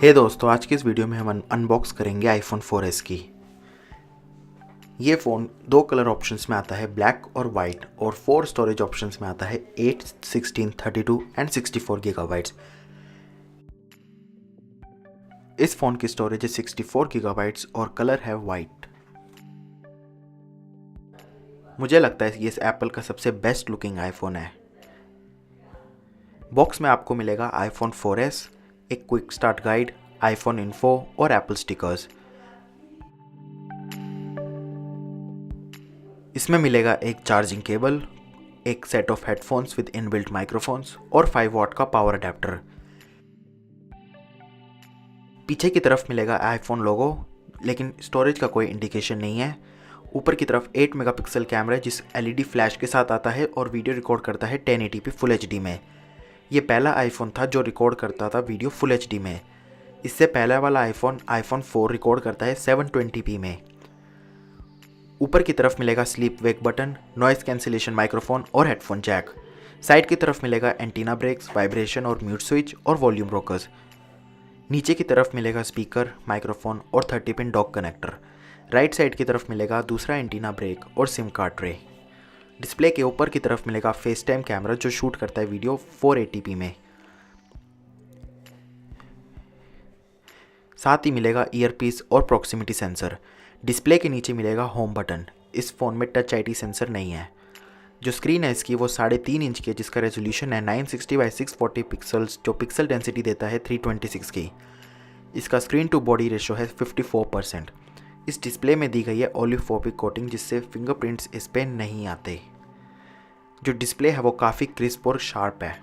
हे दोस्तों, आज की इस वीडियो में हम अनबॉक्स करेंगे आईफोन 4S की। ये फ़ोन दो कलर ऑप्शंस में आता है, ब्लैक और वाइट, और 4 स्टोरेज ऑप्शंस में आता है, 8, 16, 32 एंड 64 गीगाबाइट्स। इस फ़ोन की स्टोरेज है 64 गीगाबाइट्स और कलर है वाइट। मुझे लगता है ये इस एप्पल का सबसे बेस्ट लुकिंग आईफोन है। बॉक्स में आपको मिलेगा आईफोन 4S, एक quick start guide, iPhone info और एप्पल स्टिकर्स। इसमें मिलेगा एक चार्जिंग केबल, एक set of headphones with inbuilt microphones और 5 वॉट का पावर अडेप्टर। पीछे की तरफ मिलेगा आईफोन लोगो, लेकिन स्टोरेज का कोई इंडिकेशन नहीं है। ऊपर की तरफ 8 मेगापिक्सल कैमरा जिस एलईडी फ्लैश के साथ आता है और वीडियो रिकॉर्ड करता है 1080p फुल एचडी में। ये पहला आईफोन था जो रिकॉर्ड करता था वीडियो फुल एचडी में। इससे पहला वाला आईफोन 4 रिकॉर्ड करता है 720p में। ऊपर की तरफ मिलेगा sleep wake button, noise cancellation microphone और हेडफोन जैक। साइड की तरफ मिलेगा एंटीना ब्रेक्स, वाइब्रेशन और म्यूट स्विच और वॉल्यूम रोकर्स। नीचे की तरफ मिलेगा स्पीकर, माइक्रोफोन और 30 pin dock connector. Right side की तरफ मिलेगा दूसरा एंटीना ब्रेक और सिम कार्ड ट्रे। डिस्प्ले के ऊपर की तरफ मिलेगा फेस टाइम कैमरा जो शूट करता है वीडियो 480p में। साथ ही मिलेगा ईयरपीस और प्रॉक्सिमिटी सेंसर। डिस्प्ले के नीचे मिलेगा होम बटन। इस फ़ोन में टच आईडी सेंसर नहीं है। जो स्क्रीन है इसकी वो 3.5 इंच की है, जिसका रेजोल्यूशन है 960 बाई 640 पिक्सल्स, जो पिक्सल डेंसिटी देता है 326 की। इसका स्क्रीन टू बॉडी रेशो है 54%। इस डिस्प्ले में दी गई है ओलिफोबिक कोटिंग, जिससे फिंगरप्रिंट्स इस पर नहीं आते। जो डिस्प्ले है वो काफ़ी क्रिस्प और शार्प है।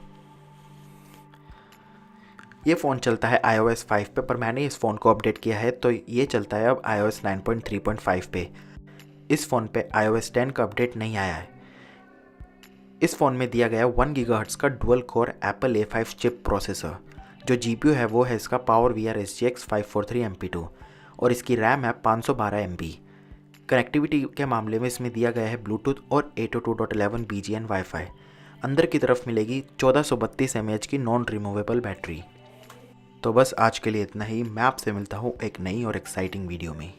ये फ़ोन चलता है iOS 5 पे, पर मैंने इस फ़ोन को अपडेट किया है तो ये चलता है अब iOS 9.3.5 पे। इस फ़ोन पे iOS 10 का अपडेट नहीं आया है। इस फ़ोन में दिया गया 1 गीगाहर्ट्ज़ का dual core Apple A5 chip processor. जो GPU है वो है इसका पावर VR SGX 543 MP2 और इसकी रैम है 512 MB। कनेक्टिविटी के मामले में इसमें दिया गया है ब्लूटूथ और 802.11 BGN वाईफाई। अंदर की तरफ मिलेगी 1432 mAh की नॉन रिमूवेबल बैटरी। तो बस आज के लिए इतना ही। मैं आपसे मिलता हूँ एक नई और एक्साइटिंग वीडियो में।